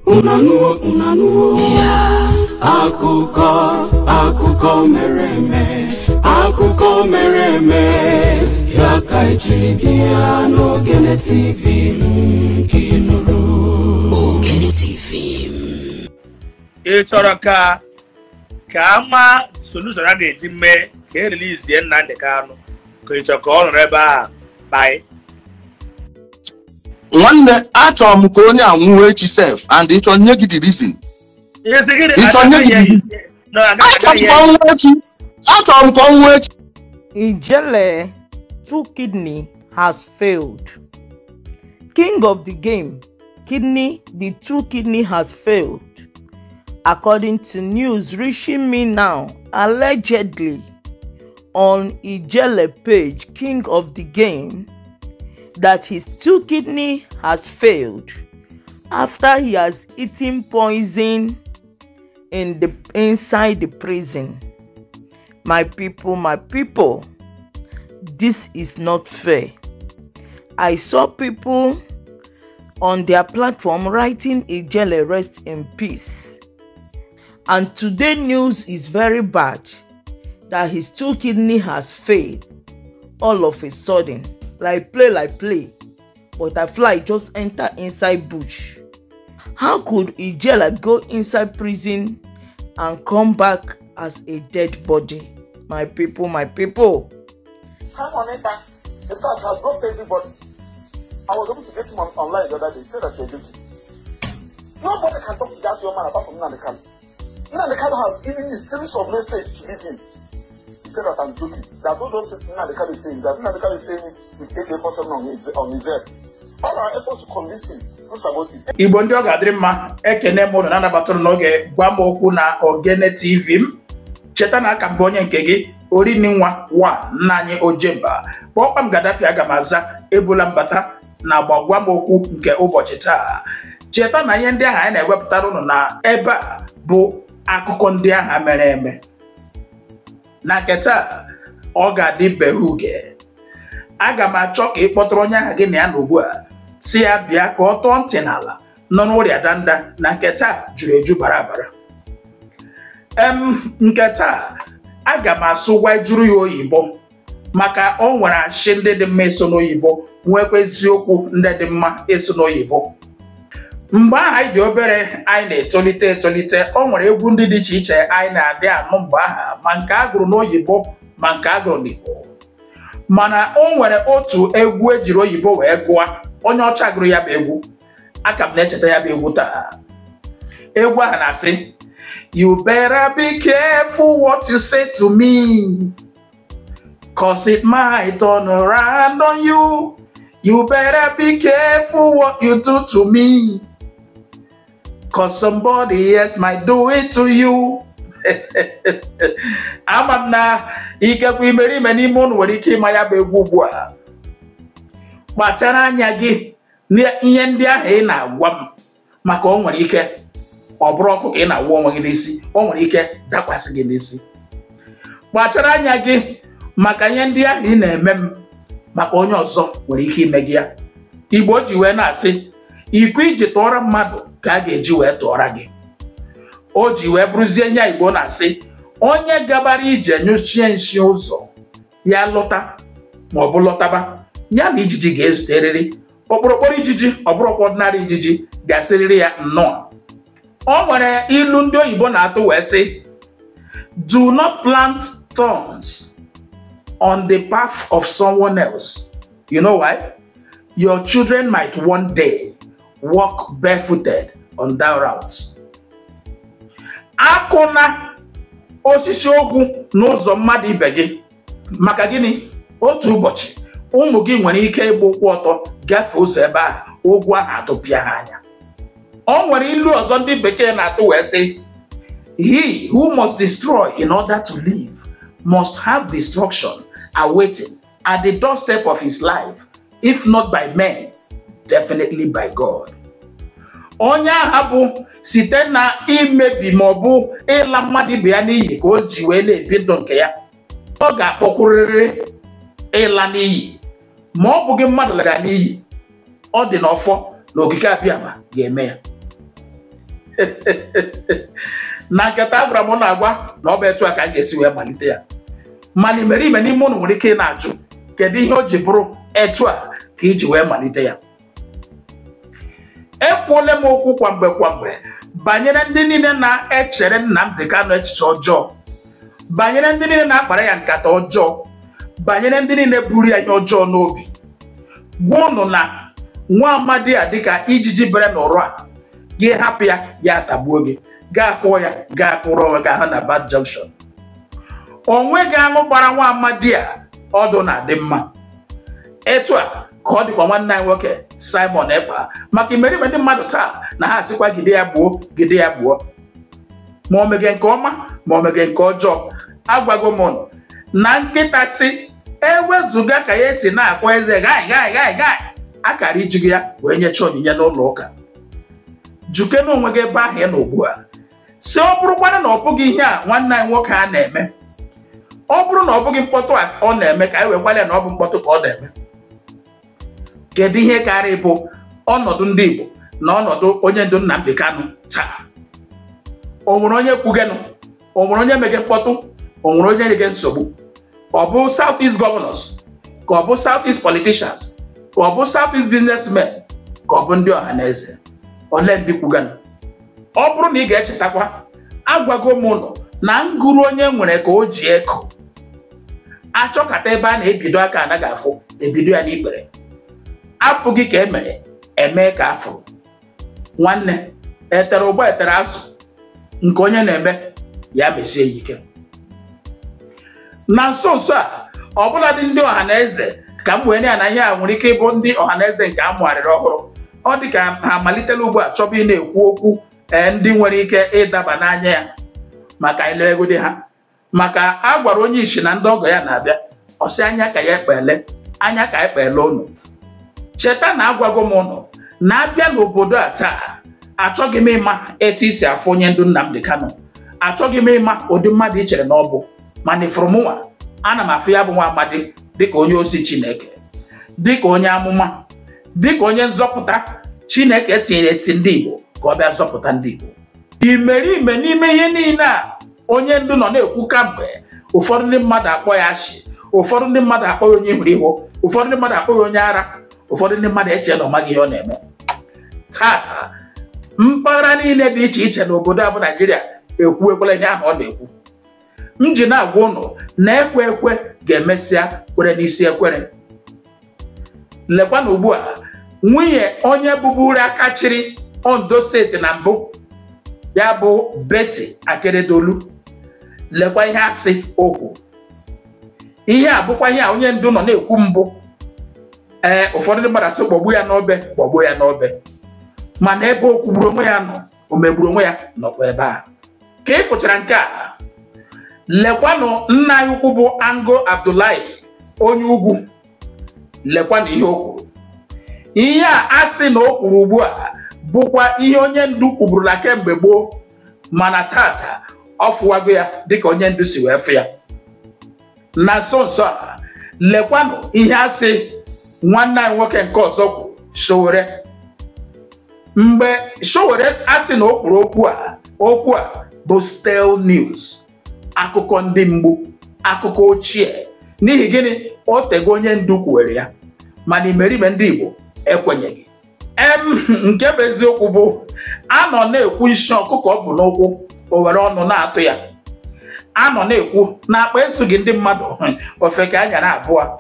Unanuo akụkọ mere eme ya ka ejiri bịa n'Ogene TV kinụrụ Ogene TV. Ị chọrọ ka ama solution a ga-eji mee ka e release Nnamdi Kanu ka ị chọrọ ka ọ nọrọ ebe a bye. Nwanne achọrọ m ka onye anwụọ echi sef and ịchọ nye gị the reason. Ijele 2 kidney has failed. King of the game, the 2 kidney has failed. According to news reaching me now, allegedly on Ijele page, King of the game, that his 2 kidney has failed after he has eaten poison inside the prison. My people, this is not fair. I saw people on their platform writing Ijele rest in peace. And today news is very bad that his 2 kidney has failed all of a sudden. Like play, butterfly just enter inside bush. How could Ijele go inside prison and come back as a dead body? My people. Simon Enta, in fact, has blocked everybody. I was able to get him online the other day. He said that you're guilty. Nobody can talk to that young man apart from Nnamdi Kanu. Nnamdi Kanu has given me a series of messages to leave him. He said that I'm joking. That those things Nnamdi Kanu is saying, that Nnamdi Kanu is saying with AK-47 on his head. All our efforts to convince him. Igbo ndị ọ ga-adịrị mma ekene mụrụ na anabatụrụ n'oge gwa m okwu na Ogene TV m. Cheta na aka mbụ onye nke gị Orini nwa nna anyị Ojemba kpọkpa m Gaddafi aga m aza ebula mbata na gwa m okwu nke ụbọchị taa. Cheta na ihe ndị ahụ anyị na-ewepụtara unu na ebe a bụ akụkọ ndị ahụ mere eme. Na keta ọ ga-adị behuge. Aga m achọ ka ị kpọtụrụ onye ahụ gị na ya n'ugbu a si ya bịa ka ọ tọọ ntị n'ala nọ n'ụrịa danda na nke taa juru eju bara. Nke taa aga m asụgwa juru ya oyibo maka o nwere ashị ndị dị mma eso n'oyibo nwekwa eziokwu ndị dị mma eso n'oyibo. Mgbe ahụ anyị dị obere anyị na-etolite o nwere egwu ndị dị iche iche anyị na-adị anụ mgbe ahụ ma nke agụrụ n'oyibo ma nke agụrụ n'Igbo. Mana o nwere otu egwu ejiri oyibo wee gụọ onye ọcha gụrụ ya bụ egwu aka m na-echeta ya bụ egwu taa. Egwu ahụ na-asị, you better be careful what you say to me, cause it might turn around on you. You better be careful what you do to me, cause somebody else might do it to you. Ama m na ikekwe imerime n'ime unu nwere ike ịma ya bụ egwu ugbu a. Kpachara anya gị n'ihe ndị ahụ ị na-agwa m maka o nwere ike ọ bụrụ ọkụ ka ị na-awụ onwe gị n'isi, o nwere ike dakwasị gị n'isi. Kpachara anya gị maka ihe ndị ahụ ị na-eme m maka onye ọzọ nwere ike ime gị ya. Igbo ji wee na-asị iko iji tụọra mmadụ ka a ga-eji wee tụọra gị. O ji wee bụrụzie nya Igbo na-asị onye gabara ije nyụchie nshi ụzọ ya lọta ma ọ bụ lọtaba ya na ijiji ga-ezuterịrị. Okporokporo ijiji ọ bụrụ ọdịnarị ijiji ga-asịrịrị ya nnọọ. O nwere ilu ndị oyibo na-atụ wee sị, do not plant thorns on the path of someone else. You know why? Your children might one day walk barefooted on that route. Akụna osisi ogwu n'ụzọ mmadụ ibe gị. Maka gịnị? Otu ụbọchị ụmụ gị nwere ike ịgba ụkwụ ọtọ gafee ụzọ ebe ahụ ogwu ahụ atụpịa ha anya. O nwere ilu ọzọ ndị bekee na-atụ wee sị, he who must destroy in order to live must have destruction awaiting at the doorstep of his life, if not by men, definitely by God. Onye aha bụ site na imebi ma ọ bụ ịla mmadụ ibe ya n'iyi ka o ji wee na-ebi ndụ nke ya. ọ ga-akpọkwurịrị ịla n'iyi. Ma ọ bụghị mmadụ lara n'iyi, ọ dị n'ọfọ na okike abịama ga-eme ya. Na nketa agwara m na-agwa na ọ bụ etu a ka m ga-esi wee malite ya. Mana imerime n'ime ụnụ nwere ike ị na-ajụ kedu ihe o ji bụrụ etu a ka iji wee malite ya. Ekwuole m okwu kwamgbe banyere ndị niile na-echere Nnamdi Kanu echiche ọjọọ, banyere ndị niile na-akpara ya nkata ọjọọ, banyere ndị niile buru ya ihe ọjọọ n'obi. Gwa ụnụ na nwa amadi a dịka ijiji bere n'ụrụ a, gị hapụ ya, ya atagbuo gị, gaa kụọ ya, gaa kụrụ onwe gị ahụ na bad junction. Onwe gị aṅụ gbara nwa amadi a ọdụ na-adị mma. Etu a ka ọ dịkwa nwanne anyị nwoke Simon Ekpa, maka imerime ndị mmadụ taa na ha asịkwa gide ya gbuo, gide ya gbuo. Ma o mege nke ọma ma o mege nke ọjọọ, agwago m na nkịta si ewezụga ka ya esi na-akwa eze gai akara ijigo ya wee nyecha onyinye n'ụlọ ụka. Juke n'onwe gị ebe ahụ ị nọ ugbu a, si ọ bụrụkwana na ọ bụghị ihe a nwanne anyị nwoke a na-eme, ọ bụrụ na ọ bụghị mkpọtụ a ọ na-eme, ka anyị wekwala ya na ọ bụ mkpọtụ ka ọ na-eme. Kedu ihe karịa bụ ọnọdụ ndị Igbo na ọnọdụ onye ndu Nnamdi Kanu taa? O nwere onye kwugenụ? O nwere onye mege mkpọtụ? O nwere onye nyege nsogbu? Ọ bụ South East governors, ka ọ bụ South East politicians, ka ọ bụ South East businessmen, ka ọ bụ ndị ọha na eze? Ole ndị kwugenụ? Ọ bụrụ na ị ga-echetakwa, agwago m ụnụ na ngụrụ onye nwere ka o ji eko. Achọkata ebe a na-ebido aka anaghị afụ, ebido ya n'ikpere. Afụ gị ka emere, eme ka afụ. Nwanne, etere ụgbọ etere azụ, nke onye na-eme ya mesie ike. Na nso nso a, ọbụla dị ndị ọha na eze ka m wee na ihe a nwere ike ịbụ ndị ọha na eze nke a mụgharịrị ọhụrụ. Ọ dị ka ha malitela ugbu a chọba ị na-ekwu okwu ndị nwere ike ịdaba n'anya ya, maka ilegode ha. Maka a gwara onye isi na ndị ọgọ ya na-abịa, ọ sị anya ka ya ekpele, anya ka ekpele unu. Cheta na agwago m ụnụ na abịa n'obodo a taa, achọghị m ịma etu isi afụ onye ndu Nnamdi Kanu, achọghị m ịma ụdị mmadụ i chere na ọ bụ, mana ifuru mụnwa ana m afụ ya bụ nwa amadi dịka onye ozi Chineke, dịka onye amụma, dịka onye nzọpụta Chineke tinyere eti ndị Igbo ka ọ bịa zọpụta ndị Igbo. Imerime n'ime ihe niile a onye ndu nọ na-ekwu kamgbe, ụfọdụ ndị mmadụ akpọ ya ashị, ụfọdụ ndị mmadụ akpọ ya onye ihuru ihu, ụfọdụ ndị mmadụ akpọ ya onye ara, ụfọdụ ndị mmadụ eche na ọ maghị ihe ọ na-eme. Tata mpaghara niile dị iche iche n'obodo a bụ Naijiria ekwuekwala ihe ahụ ọ na-ekwu. M ji na-agwa ụnụ na ekwe ekwe ga-emesịa kwere n'isi ekwere. Lekwa na ugbu a, nwunye onye bụburu aka chịrị Ondo steeti na mbụ, ya bụ Betty Akeredolu, lekwa ihe asị okwu. Ihe a bụkwa ihe a onye ndu nọ na-ekwu mbụ. Ụfọdụ ndị mmadụ asị kpọgbu ya n'obe, kpọgbu ya n'obe. Mana ebe o kwugburu onwe ya nọ, o megburu onwe ya nọkwa ebe a. Ka ị fụchara nke a, lekwanụ nna anyị ukwu bụ Ango Abdullahi onye ugwu, lekwanụ ihe o kwuru. Ihe a asị na o kwuru ugbu a bụkwa ihe onye ndu kwuburula kemgbe gboo, mana tata ọ fụwago ya dịka onye ndu si wee fụ ya. Na nso nso a, lekwanụ ihe asị nwanne anyị nwoke nke ọzọ kwuru, Sowore. Mgbe Sowore asị na o kwuru okwu a bụ stale news, akụkọ ndị mgbu, akụkọ ochie. N'ihi gịnị? O tego onye ndu kwuwere ya, mana imerime ndị Igbo ekwenyeghị. Nke bụ eziokwu bụ anọ na-ekwu isi ọkụkọ ọ bụ n'ụkwụ, o were ọnụ na-atụ ya. Anọ na-ekwu na akpa ezughị ndị mmadụ ofe ka anyara abụọ.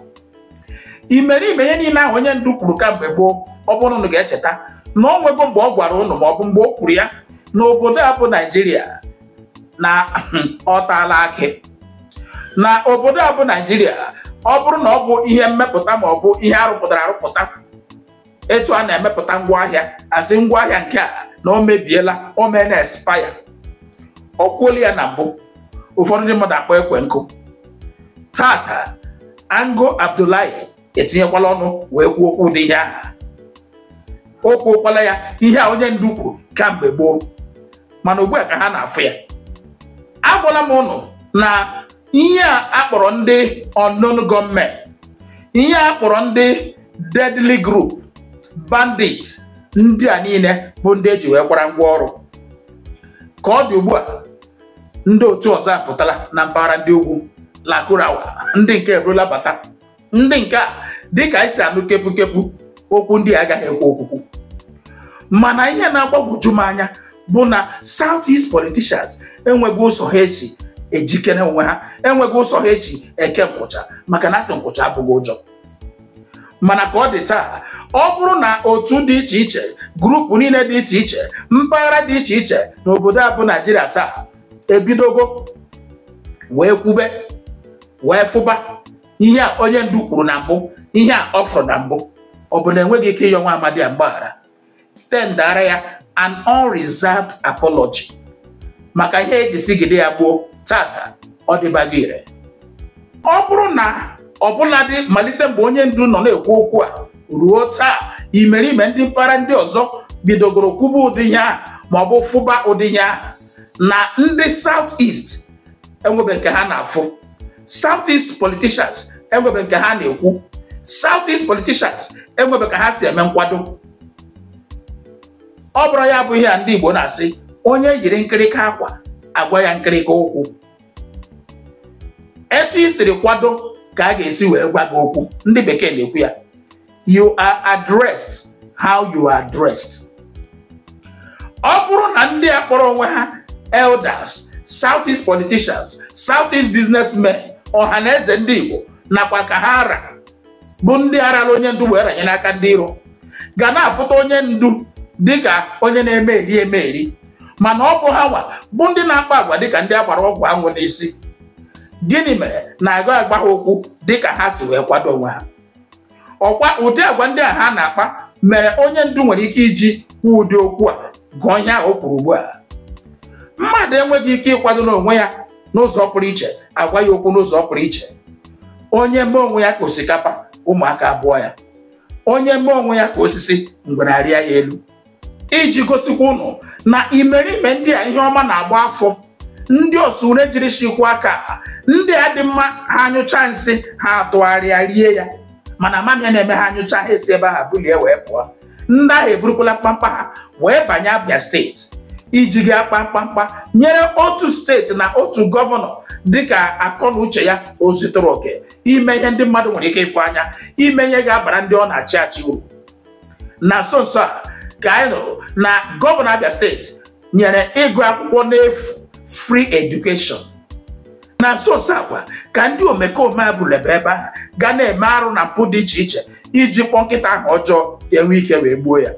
Imerime ihe niile ahụ onye ndu kwuru kamgbe gboo, ọ bụrụ na ga-echeta na o nwego mgbe ọ gwara ụnụ, ma ọ bụ mgbe o kwuru ya n'obodo a bụ Naijiria na ọ taala akị. Na obodo a bụ Naijiria, ọ bụrụ na ọ bụ ihe mmepụta ma ọ bụ ihe arụpụtara arụpụta, etu a na-emepụta ngwaahịa, asị ngwaahịa nke a na o mebiela, o mee na expire, ọ kwuola ya na mbụ, ụfọdụ ndị mmadụ akpọ ekwe nkụ. Tata Ango Abdullahi etinyekwala ọnụ wee kwuo okwu dị ihe aha. O kwuokwala ya ihe a onye ndu kwuru kamgbe gboo, mana ugbu a ka ha na-afụ ya. Agwala m ụnụ na ihe a akpọrọ ndị unknown gọọmenti, ihe a akpọrọ ndị deadly group, bandit, ndị a niile bụ ndị eji wee kwara ngwa ọrụ. Ka ọ dị ugbu a, ndị otu ọzọ apụtala na mpaghara ndị ugwu Lakurawa, ndị nke eburula bata. Ndị nke a dịka anyị si anụ kepu okwu ndị agaghị ekwu okwukwu. Mana ihe na-agbagwoju m anya bụ na Southeast politicians enweghị ụzọ ha esi ejikere onwe ha, enweghị ụzọ ha esi eke nkwụcha, maka na asị nkwụcha abụghị ụjọ. Mana ka ọ dị taa, ọ bụrụ na otu dị iche iche, grupu niile dị iche iche, mpaghara dị iche iche n'obodo a bụ Naijiria taa ebidogo wee kwube wee fụba ihe a onye ndu kwuru na mbụ, ihe a ọ fụrụ na mbụ, ọ bụ na enweghị ike ịyọ nwa amadi a mgbaghara, tendara ya an unreserved apology maka ihe ejisigide ya gbuo tata ọ dịbago ire. Ọ bụrụ na ọbụladị malite mgbe onye ndu nọ na-ekwu okwu a ruo taa, imerime ndị mpaghara ndị ọzọ bidogoro kwuba ụdị ihe ahụ ma ọ bụ fụba ụdị ihe ahụ, na ndị Southeast enwebe nke ha na-afụ, Southeast politicians enwebe nke ha na-ekwu, Southeast politicians enwebe ka ha si eme nkwado. Ọ bụrụ ya bụ ihe a ndị Igbo na-asị, onye yiri nkịrịka akwa agwa ya nkịrịka okwu. Etu i siri kwado ka a ga-esi wee gwa gị okwu. Ndị bekee na-ekwu ya, you are addressed how you are dressed. Ọ bụrụ na ndị a kpọrọ onwe ha elders, Southeast politicians, Southeast businessmen, ọhaneze ndị Igbo nakwa ka ha ara bụ ndị arala onye ndu wee ranye n'aka ndị iro, ga na-afụta onye ndu dịka onye na-eme eri, mana ọ bụ ha nwa bụ ndị na-akpa agwa dịka ndị agbara ọgwụ anwụ n'isi. Gịnị mere na agwa agba ha okwu dịka ha si wee kwado onwe ha? Ọkwa ụdị agwa ndị a ha na-akpa mere onye ndu nwere ike iji kwuo ụdị okwu a gụọ ihe ahụ o kwuru ugbu a. Mmadụ enweghị ike ịkwado n'onwe ya n'ụzọ pụrụ iche, agwa ya okwu n'ụzọ pụrụ iche. Onye mee onwe ya ka osikapa, ụmụaka abụọ ya. Onye mee onwe ya ka osisi, ngwere arịa ya elu. Iji gosikwa ụnụ na imerime ndị a ihe ọma na-agba afọ, ndị osure jiri shikwa aka, ndị a dị mma ha anyụcha nsị ha atụgharịa rie ya, mana mamịa na-eme ha anyụcha ha esi ebe ha bulie wee pụọ. Ndị ahụ eburukwala mkpamkpa ha wee banye Abia steeti iji ga mkpamkpa nyere otu steeti na otu gọvanọ dịka akọ na uche ya o zutere oke ime ihe ndị mmadụ nwere ike ịfụ anya, ime ihe ga-abara ndị ọ na-achị achị uru. Na nso nso a ka anyị nụrụ na gọvanọ Abia steeti nyere ịgụ akwụkwọ n'efu, free education. Na nso nso akwa ka ndị omekome abụlebe ebe ahụ ga na-eme arụ na mpụ dị iche iche iji kpọọ nkịta ahụ ọjọọ enwe ike wee gbuo ya.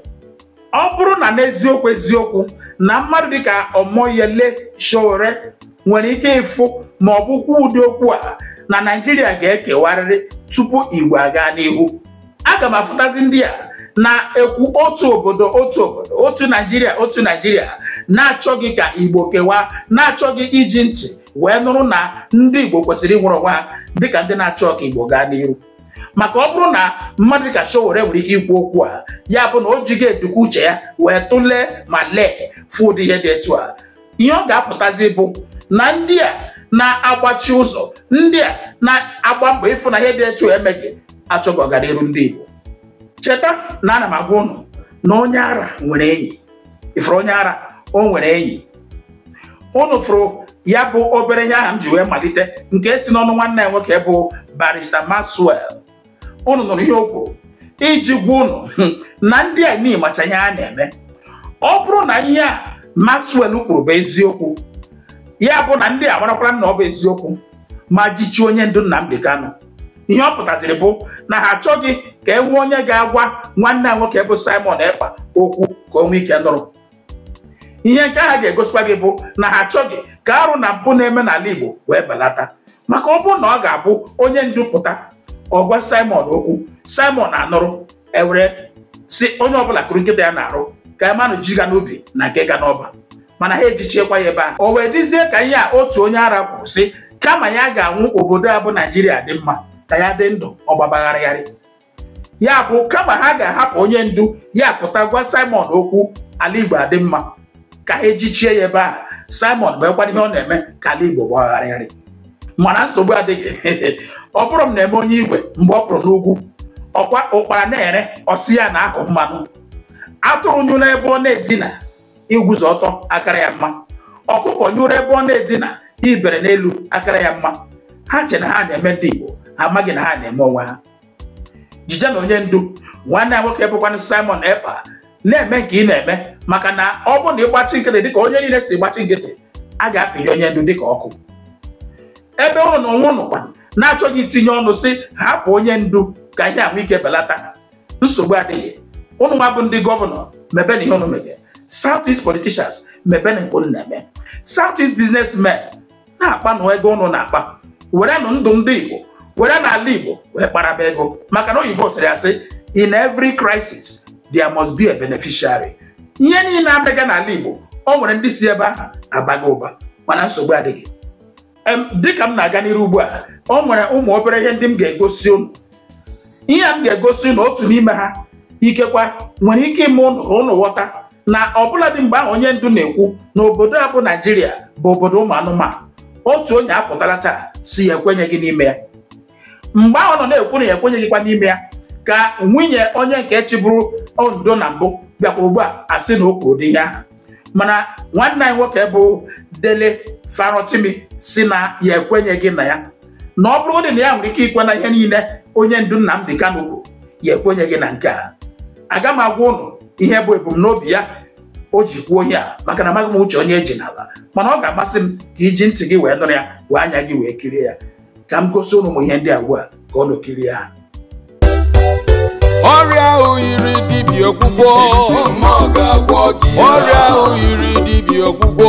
Ọ bụrụ na eziokwu na mmadụ dịka Omoyele Sowore nwere ike ịfụ ma ọ bụkwa ụdị okwu a, na Naijiria ga-ekewarịrị tupu Igbo aga n'ihu. Aga m afụtazi ndị a na-ekwu otu obodo, otu Naijiria, na-achọghị ka Igbo kewaa, na-achọghị iji ntị wee nụrụ na ndị Igbo kwesịrị ịnwere onwe ha dịka ndị na-achọ ka Igbo gaa n'ihu. Maka ọ bụrụ na mmadụ dịka Sowore nwere ike ikwu okwu a, ya bụ na o jighị edukwa uche ya wee tụlee ma lee fụ ụdị ihe dị etu a, ihe ọ ga-apụtazi bụ na ndị a na-agbachi ụzọ, ndị a na-agba mbọ ịfụ na ihe dị etu emeghị, achọghị ọganihu ndị Igbo. Cheta na ana m agwa ụnụ na onye ara nwere enyi. Ifuru onye ara, o nwere enyi. Ụnụ fụrụ ya bụ obere ihe aha m ji wee malite nke si n'ọnụ nwanne ya nwoke bụ Barrister Maxwell. Ụnụ nụrụ ihe o kwuru iji gwa ụnụ na ndị a niile macha ihe a na-eme. Ọ bụrụ na ihe a Maxwell kwuru bụ eziokwu, ya bụ na ndị a marakwara na ọ bụ eziokwu ma jichi onye ndu Nnamdi Kanu. Ihe ọ pụtaziri bụ na ha achọghị ka e nwee onye ga-agwa nwanne ya nwoke bụ Simon Ekpa okwu ka o nwee ike nụrụ. Ihe nke ha ga-egosikwa gị bụ na ha achọghị ka arụ na mpụ na-eme n'ala Igbo wee belata. Maka ọ bụrụ na ọ ga-abụ onye ndu pụta ọ gwa Simon okwu, Simon anụrụ, ewere si onye ọbụla kụrụ nkịta ya na-arụ ka ya manụ ji ga n'ubi na nke ga n'ọba, mana ha ejichiekwa ya ebe a. O wee dizie ka ihe a otu onye ara kwuru si kama ya ga-anwụ obodo a bụ Naijiria dị mma ka ya dị ndụ ọgbabagharịgharị. Ya bụ kama ha ga-ahapụ onye ndu ya pụta gwa Simon okwu ala Igbo adị mma, ka ha ejichie ya ebe a, Simon meekwana ihe ọ na-eme ka ala Igbo gbagharịgharị. mana nsogbu adịghị. Ọ bụrụ m na-eme onye igwe mgbe ọ pụrụ n'ugwu ọkwa ụkpara na-ere ọsị ya na ahụ mmanụ. Atụrụ nyụrụ ebe ọ na-edina igwuzo ọtọ akara ya mma. Ọkụkọ nyụrụ ebe ọ na-edina ibere n'elu akara ya mma. Ha che na ha na-eme ndị Igbo, ha amaghị na ha na-eme onwe ha. Jije na onye ndu nwanne ya nwoke bụkwanụ Simon Ekpa na-eme nke ị na-eme, maka na ọ bụ na ịgbachi nkịtị dịka onye niile si gbachi nkịtị, a ga-apịnye onye ndu dịka ọkụ. Ebe ụlọ na ọnwụ nụkwa na-achọghị itinye ọnụ si hapụ onye ndu ka ihe ahụ ike belata. Nsogbu adịghị. Ụnụ nwa bụ ndị gọvanọ mebe na ihe ụnụ mege. South East politicians mebe na nke ụnụ na-eme. South East businessmen na-akpa na ego ụnụ na-akpa. Were nụ ndụ ndị Igbo, were n'ala Igbo wee kparaba ego, maka na oyibo sịrị asị, in every crisis there must be a beneficiary. Ihe niile amega n'ala Igbo, o nwere ndị si ebe ahụ abaga ụba, mana nsogbu adịghị. Dịka m na-aga n'iru ugbu a, o nwere ụmụ obere ihe ndị m ga-egosi unu. Ihe m ga-egosi unu, otu n'ime ha ikekwa nwere ike ime ụnụ ghọta na ọbụladị mgbe ahụ onye ndu na-ekwu na obodo a bụ Naijiria bụ obodo ụmụ anụmanụ, otu onye apụtara taa si ya ekwenyeghị n'ime ya. Mgbe ahụ nọ na-ekwu na ya ekwenyeghịkwa n'ime ya, ka nwunye onye nke chịbụrụ Ondo na mbụ bịakwara ugbu a asị na o kwuru dị ihe ahụ. Mana nwanne anyị nwoke bụ Dele Farotimi si na ya ekwenyeghị na ya, na ọ bụrụ dị na ya nwere ike ikwe na ihe niile onye ndu Nnamdi Kanu kwuru, ya ekwenyeghị na nke a. Aga m agwa ụnụ ihe bụ ebumnobi ya o ji kwuo ihe a, maka na amaghị m uche onye eji n'ala, mana ọ ga-amasị m ka iji ntị gị wee nụrụ ya, wee anya gị wee kirie ya. Ka m gosi ụnụ ihe ndị a ugbu a ka ọ nọkirie ha. Ọrịa ahụ yiri dibịa ọgwụgwọ, ọrịa ahụ yiri dibịa ọgwụgwọ,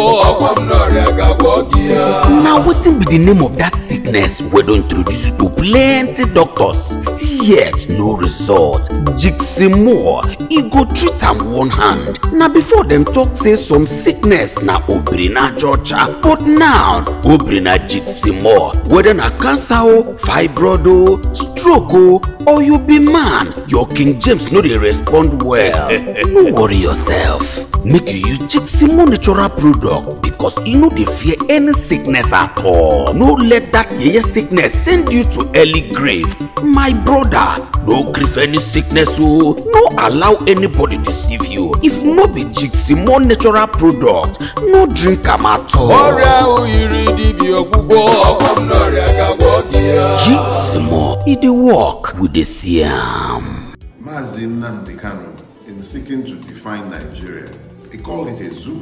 now wetin be the name of that sickness wey don introduce you to plenty doctors, still yet no result? Jiximore, e go treat am one hand. Na before dem talk say some sickness na obrina chocha, but now obrina Jiximore, whether na cancer o, fibroid o, stroke o, or you be man, your King James no dey respond well. No worry yourself, make you use Jiximore natural product because e no dey fear any sickness at all. No let that yeye sickness send you to early grave. My brother, no grief any sickness o. No allow anybody deceive you. If no be Jiximore natural product, no drink am at all. ọrịa ahụ yiri dibịa ọgwụgwọ, Jiximore, e dey work, we dey see am. Mazi Nnamdi Kanu, in seeking to define Nigeria, he called it a zoo.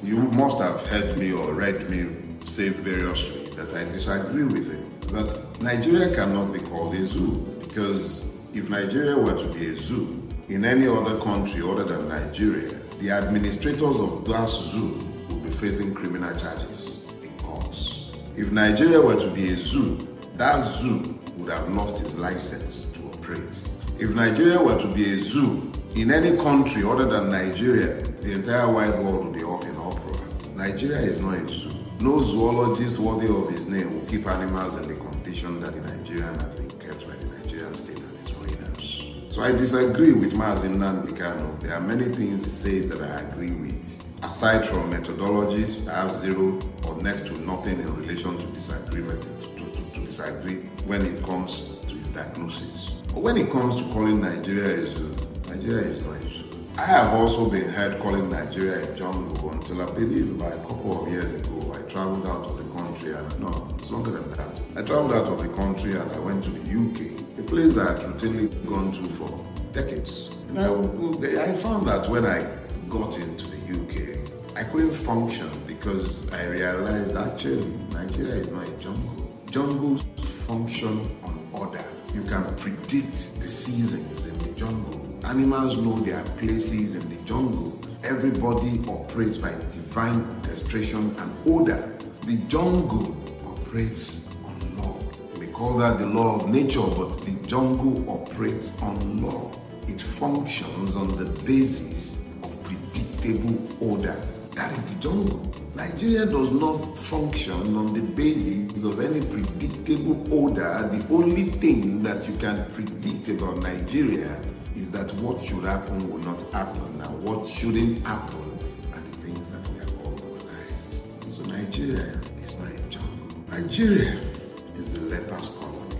You must have heard me or read me say variously that I disagree with him. That Nigeria cannot be called a zoo, because if Nigeria were to be a zoo in any other country other than Nigeria, the administrators of that zoo would be facing criminal charges in courts. If Nigeria were to be a zoo, that zoo would have lost its license to operate. If Nigeria were to be a zoo in any country other than Nigeria, the entire wide world would be up in uproar. Nigeria is not a zoo. No zoologist worthy of his name will keep animals in the condition that the Nigerian has been kept by the Nigerian state and its rulers. So I disagree with Mazi Nnamdi Kanu. There are many things he says that I agree with. Aside from methodologies, I have zero or next to nothing in relation to disagreement, to disagree when it comes to his diagnosis. But when it comes to calling Nigeria a zoo, Nigeria is not a zoo. I have also been heard calling Nigeria a jungle until I believe about a couple of years ago, I traveled out of the country and no, it's longer than that. I traveled out of the country and I went to the UK, a place I had routinely gone to for decades. I found that when I got into the UK, I couldn't function because I realized actually Nigeria is not a jungle. Jungles function on order. You can predict the seasons in the jungle. Animals know their places in the jungle. Everybody operates by divine orchestration and order. The jungle operates on law. We call that the law of nature, but the jungle operates on law. It functions on the basis of predictable order. That is the jungle. Nigeria does not function on the basis of any predictable order. The only thing that you can predict about Nigeria is that what should happen will not happen, and what shouldn't happen are the things that we have all organized. So Nigeria is not a jungle. Nigeria is the leper's colony.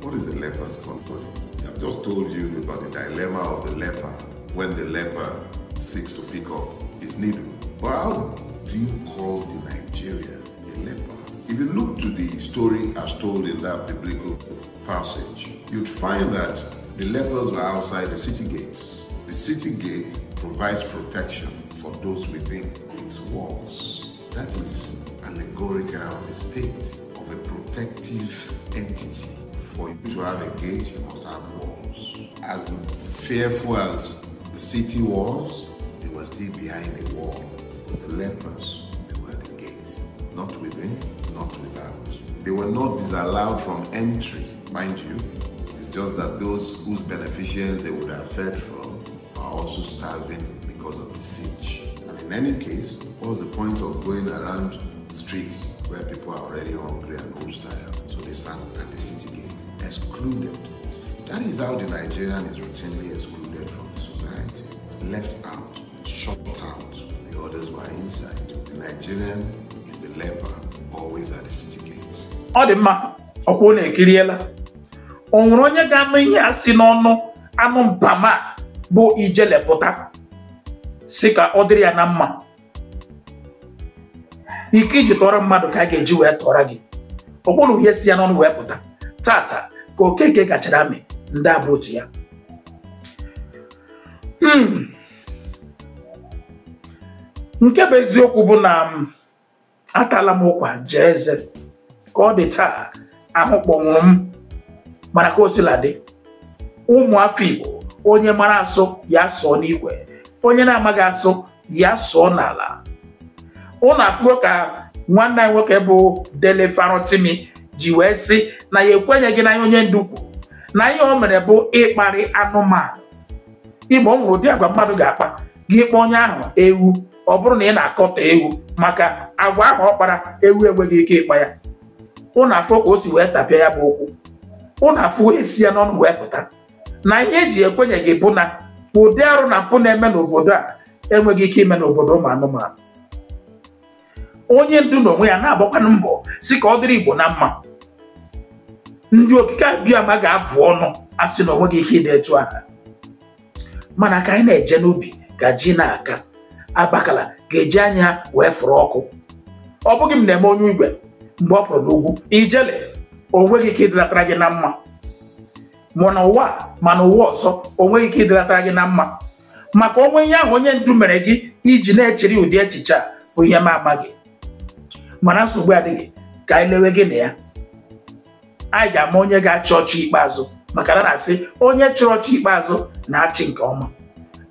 What is the leper's colony? I've just told you about the dilemma of the leper when the leper seeks to pick up his needle. But how do you call the Nigerian a leper? If you look to the story as told in that biblical passage, you'd find that the lepers were outside the city gates. The city gate provides protection for those within its walls. That is allegorical of a state, of a protective entity. For you to have a gate, you must have walls. As fearful as the city was, they were still behind the wall. But the lepers, they were at the gate. Not within, not without. They were not disallowed from entry, mind you. It's just that those whose beneficiaries they would have fed from are also starving because of the siege. And in any case, what was the point of going around streets where people are already hungry and hostile? So they sat at the city gate, excluded. That is how the Nigerian is routinely excluded from the society. Left out, shut out. The others were inside. The Nigerian is the leper, always at the city gate. Odima, okwo ekiriela. Onwere onye ga-ama ihe asị n'ọnụ anụ mpama bụ ijele pụta. Si ka ọ dịrị ya na mma. Ike iji tọrọ mmadụ ka a ga-eji wee tọrọ gị. Okpuru ihe si ya n'ọnụ wee pụta. Tata ka okeke gachara amị ndị abụ otu ya. Nke bụ eziokwu bụ na atala m ụkwa jee eze. Ka ọ dị taa ahụ kpọnwụrụ m mana ka o sila dị. Ụmụ afọ Igbo onye mara asụ ya sụọ n'ikwe, onye na-amaghị asụ ya sụọ n'ala. Ụnụ afụgo ka nwanne anyị nwoke bụ Dele Farotimi ji wee sị na ya ekwenyeghị na onye ndu kwuru na ihe o mere bụ ịkparị anụmanụ. Igbo nwere ụdị agwa mmadụ ga-akpa gị kpọọ onye ahụ ewu ọ bụrụ na ị na-akọta ewu maka agwa ahụ ọ kpara ewu enweghị ike ịkpa ya. Ụnụ afọ ka o si wee tapịa ya bụ okwu. Ụnụ afọ esi ya n'ọnụ wee pụta na ihe eji ekwenyeghị bụ na ụdị arụ na mpụ na-eme n'obodo a enweghị ike ime n'obodo ụmụ anụmanụ. Onye ndu n'onwe ya na-agbakwanụ mbọ si ka ọ dịrị Igbo na mma. Ndị okike abịa ma ga-abụ ọnụ asị na onweghị ike ịdị etu aha. Mana ka anyị na-eje n'ubi ka ji na-aka Abakala ga-eji anya wee fụrụ ọkụ. Ọ bụghị m na-eme onye igwe mgbe ọ pụrụ n'ugwu ijele onweghị ike ịdịlatara gị na mma. Mana ụwa ọzọ onweghị ike ịdịlatara gị na mma. Maka onwe ihe ahụ onye ndu mere gị iji na-echiri ụdị echiche a bụ ihe m amaghị. Mana nsogbu adịghị ka anyị lewe gị na ya. Anyị ga-ama onye ga-achị ọchị ikpeazụ maka na na-asị onye chịrị ọchị ikpeazụ na-achị nke ọma.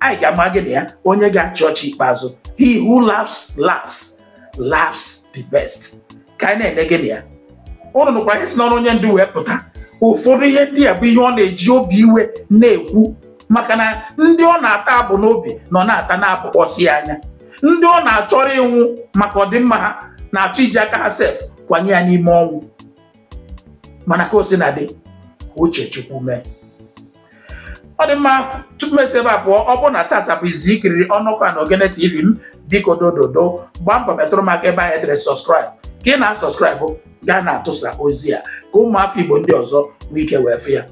Anyị ga-ama gị na ya onye ga-achị ọchị ikpeazụ. He who laughs last laughs the best. Ka anyị na-ene gị na ya. Ụnụ nụkwa ihe si n'ọnụ onye ndu wee pụta. Ụfọdụ ihe ndị a bụ ihe ọ na-eji obi iwe na-ekwu maka na ndị ọ na-ata abụ n'obi nọ na-ata na-apụkpọsị ya anya. Ndị ọ na-achọrọ ịnwụ maka ọdịmma ha na-achọ iji aka ha sef kwanye ya n'ime ọnwụ. Mana ka o si na dị uche Chukwu mee. Ọ dị mma tupu esi ebe a pụọ, ọ bụ na tata bụ izu ikiriri ọnụkọ na Ogene TV m, biko dododo gbaa mbọ metụrụ m aka ebe anyị edere subscribe. Ka ị na-asọskraịbụ gaa na-atụsa ozi ya ka ụmụafọ Igbo ndị ọzọ nwee ike wee fụ ya.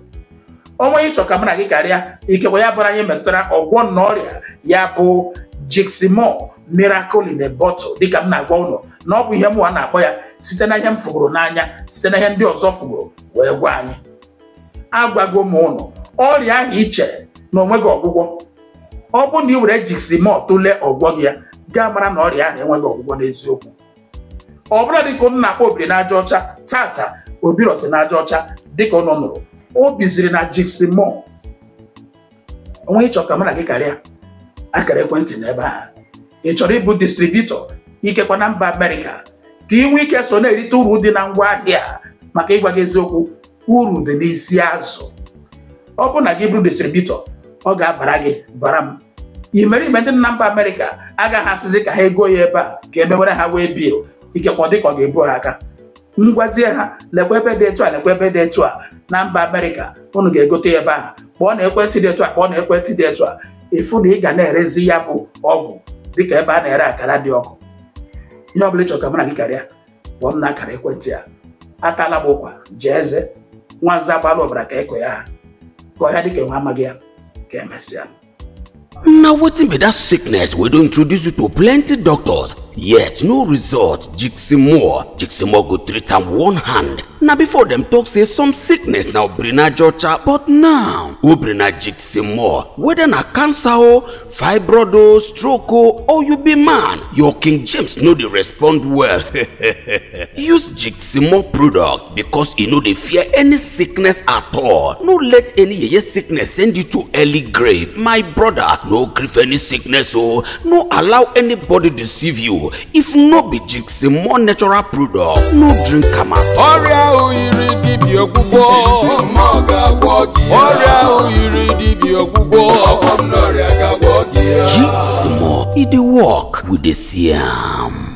Onwe ịchọ ka mụ na gị karịa ikekwe ya bụrụ anyị metụtara ọgwọ na ọrịa ya bụ Jiximo Miracle in a Bottle dịka m na-agwa ụlọ na ọ bụ ihe mụwa na-akpọ ya site na ihe m fụgoro n'anya site na ihe ndị ọzọ fụgoro wee gwa anyị. Agwago m ụnụ ọrịa ahụ i chere na onweghị ọgwụgwọ. Ọ bụ na ị were Jiximo tụlee ọgwọ gị ya gaa mara na ọrịa ahụ enweghị ọgwụgwọ n'eziokwu. Ọ bụla dịka ụnụ na-akpọ obiri n'aja ọcha tata obirosi n'aja ọcha dịka ụnụ nụrụ o biziri na Jiximo. Onwe ịchọ ka mụ na gị karịa akara ekwentị n'ebe a. Ị chọrọ ịbụ distributọ ikekwa na mba Amerịka ka ị nwee ike so na-erite uru dị na ngwa ahịa maka ịgwa gị eziokwu uru dị n'isi azụ. Ọ bụ na gị bụrụ distributọ ọ ga-abara gị bara m. Imerime ndị na mba Amerịka agaghị asịzi ka ha ego ya ebe a ka emewere ha wee bil ikekwa dịka ọ ga-ebu ha aka. Ngwazie ha lekwa ebe dị etu a lekwa ebe dị etu a na mba Amerịka unu ga-egote ebe a kpọọ na ekwentị dị etu a kpọọ na ekwentị dị etu a efu na ị ga na-erezi ya bụ ọgwụ dịka ebe a na-ere akara dị ọkụ. Ihe ọbụla ịchọ ka mụ na gị karịa kpọọ m na akara ekwentị a atala bokwa jeze nwanza balo bra ka eko ya ko ya dike nwa magia ka emesia. Now wetin be that sickness we don introduce you to plenty doctors yet no result. Jiximo go treat am one hand. Now before them talk say some sickness now brina jocha, but now who brina Jiximo, whether na cancer o, fibroid o, stroke o, or you be man, your King James no dey respond well. Use Jiximo product because you no dey fear any sickness at all. No let any yeye sickness send you to early grave. My brother, no grief any sickness o. No allow anybody deceive you. If no be Jiximo natural product, no drink am at all. Jiximo, e dey work with the siam.